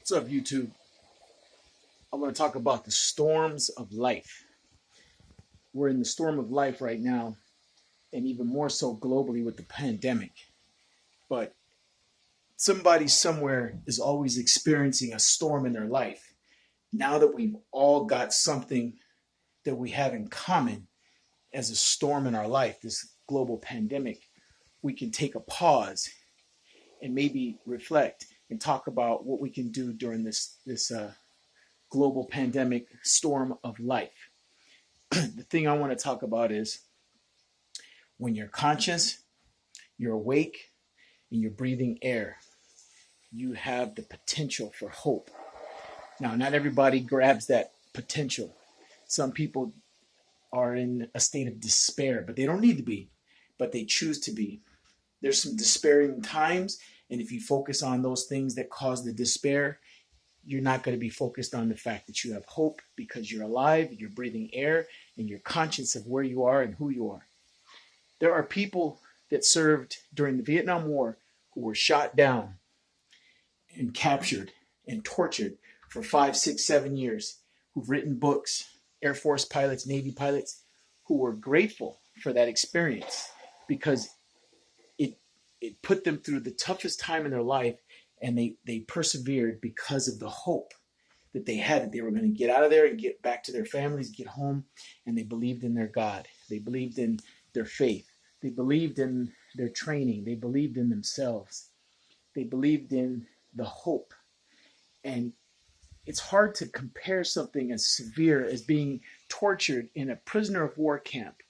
What's up, YouTube? I want to talk about the storms of life. We're in the storm of life right now, and even more so globally with the pandemic. But somebody somewhere is always experiencing a storm in their life. Now that we've all got something that we have in common as a storm in our life, this global pandemic, we can take a pause and maybe reflect and talk about what we can do during this global pandemic storm of life. The thing I want to talk about is when you're conscious, you're awake, and you're breathing air, you have the potential for hope. Now, not everybody grabs that potential. Some people are in a state of despair, but they don't need to be, but they choose to be. There's some despairing times, and if you focus on those things that cause the despair, you're not going to be focused on the fact that you have hope because you're alive, you're breathing air, and you're conscious of where you are and who you are. There are people that served during the Vietnam War who were shot down and captured and tortured for 5, 6, 7 years, who've written books, Air Force pilots, Navy pilots, who were grateful for that experience because it put them through the toughest time in their life, and they persevered because of the hope that they had that they were going to get out of there and get back to their families, get home, and they believed in their God. They believed in their faith. They believed in their training. They believed in themselves. They believed in the hope. And it's hard to compare something as severe as being tortured in a prisoner of war camp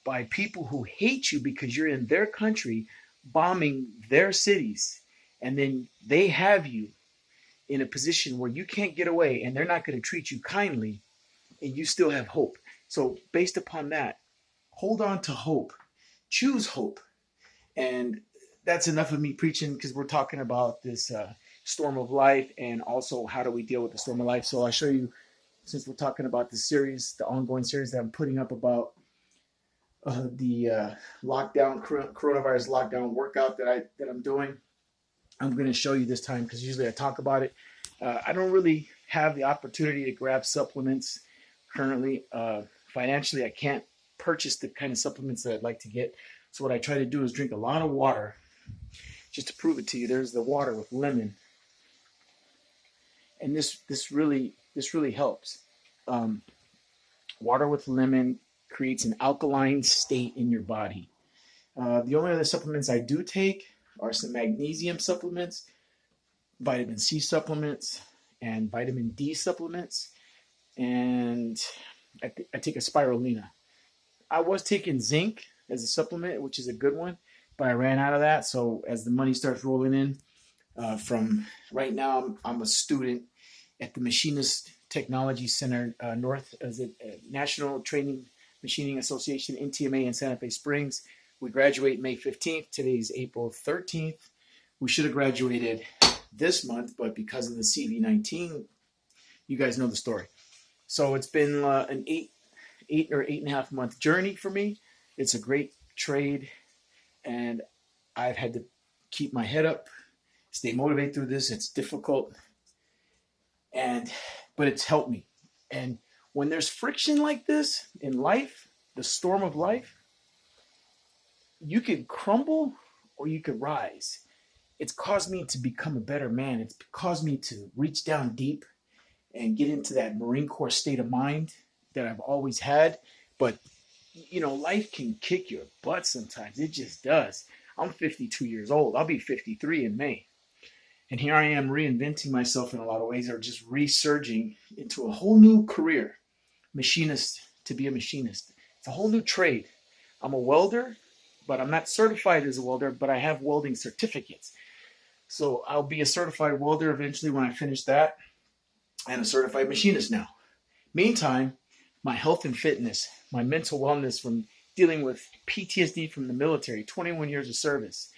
by people who hate you because you're in their country bombing their cities, and then they have you in a position where you can't get away and they're not going to treat you kindly, and you still have hope. So based upon that, hold on to hope, choose hope. And that's enough of me preaching, because we're talking about this storm of life, and also how do we deal with the storm of life. So I'll show you, since we're talking about the series, the ongoing series that I'm putting up about the coronavirus lockdown workout that I'm doing. I'm going to show you this time because usually I talk about it. I don't really have the opportunity to grab supplements currently. Financially, I can't purchase the kind of supplements that I'd like to get. So what I try to do is drink a lot of water. Just to prove it to you, there's the water with lemon, and this really helps. Water with lemon creates an alkaline state in your body. The only other supplements I do take are some magnesium supplements, vitamin C supplements, and vitamin D supplements, and I take a spirulina. I was taking zinc as a supplement, which is a good one, but I ran out of that. So as the money starts rolling in, from right now, I'm a student at the Machinist Technology Center, North as a National Training Machining Association, NTMA, in Santa Fe Springs. We graduate May 15th. Today's April 13th. We should have graduated this month, but because of the COVID-19, you guys know the story. So it's been an eight or 8.5 month journey for me. It's a great trade, and I've had to keep my head up, stay motivated through this. It's difficult, but it's helped me. And when there's friction like this in life, the storm of life, you could crumble or you could rise. It's caused me to become a better man. It's caused me to reach down deep and get into that Marine Corps state of mind that I've always had. But, life can kick your butt sometimes. It just does. I'm 52 years old. I'll be 53 in May. And here I am reinventing myself in a lot of ways, or just resurging into a whole new career. To be a machinist. It's a whole new trade. I'm a welder, but I'm not certified as a welder, but I have welding certificates. So I'll be a certified welder eventually when I finish that, and a certified machinist now. Meantime, my health and fitness, my mental wellness from dealing with PTSD from the military, 21 years of service,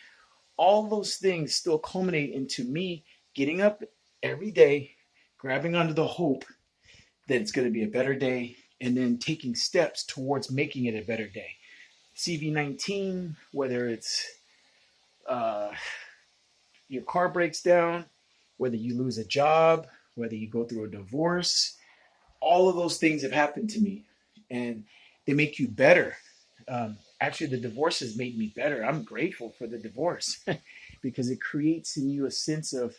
all those things still culminate into me getting up every day, grabbing onto the hope that it's going to be a better day, and then taking steps towards making it a better day. CV-19, whether it's your car breaks down, whether you lose a job, whether you go through a divorce, all of those things have happened to me, and they make you better. Actually, the divorce has made me better. I'm grateful for the divorce because it creates in you a sense of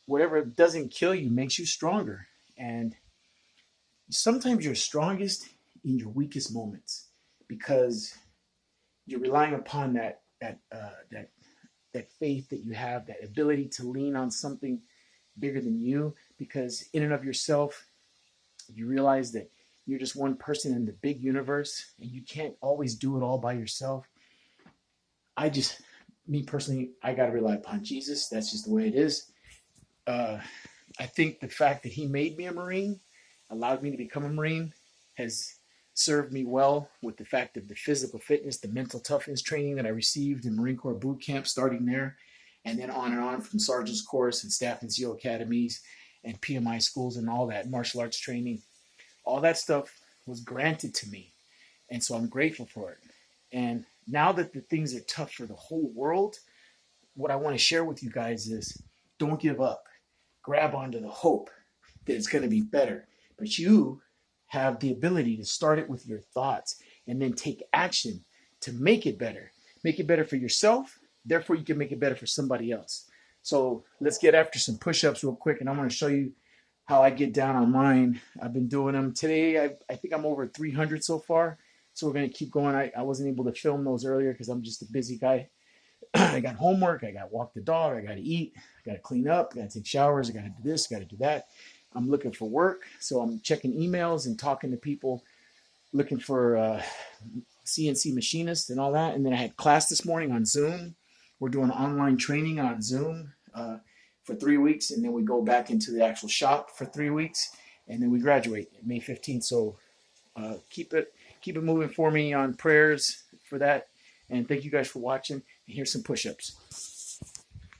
whatever doesn't kill you makes you stronger. And sometimes you're strongest in your weakest moments because you're relying upon that faith that you have, that ability to lean on something bigger than you. Because in and of yourself, you realize that you're just one person in the big universe, and you can't always do it all by yourself. Me personally, I got to rely upon Jesus. That's just the way it is. I think the fact that he made me a Marine, allowed me to become a Marine, has served me well with the fact of the physical fitness, the mental toughness training that I received in Marine Corps boot camp, starting there, and then on and on from Sergeant's Course and Staff and SEAL Academies and PMI schools and all that, martial arts training. All that stuff was granted to me, and so I'm grateful for it. And now that the things are tough for the whole world, what I want to share with you guys is don't give up. Grab onto the hope that it's going to be better. But you have the ability to start it with your thoughts and then take action to make it better. Make it better for yourself. Therefore, you can make it better for somebody else. So let's get after some push-ups real quick, and I'm going to show you how I get down on mine. I've been doing them today. I think I'm over 300 so far. So we're going to keep going. I wasn't able to film those earlier because I'm just a busy guy. I got homework. I got to walk the dog. I got to eat. I got to clean up. I got to take showers. I got to do this. I got to do that. I'm looking for work. So I'm checking emails and talking to people, looking for CNC machinists and all that. And then I had class this morning on Zoom. We're doing online training on Zoom for 3 weeks. And then we go back into the actual shop for 3 weeks. And then we graduate May 15th. So keep it moving for me on prayers for that. And thank you guys for watching. And here's some push-ups.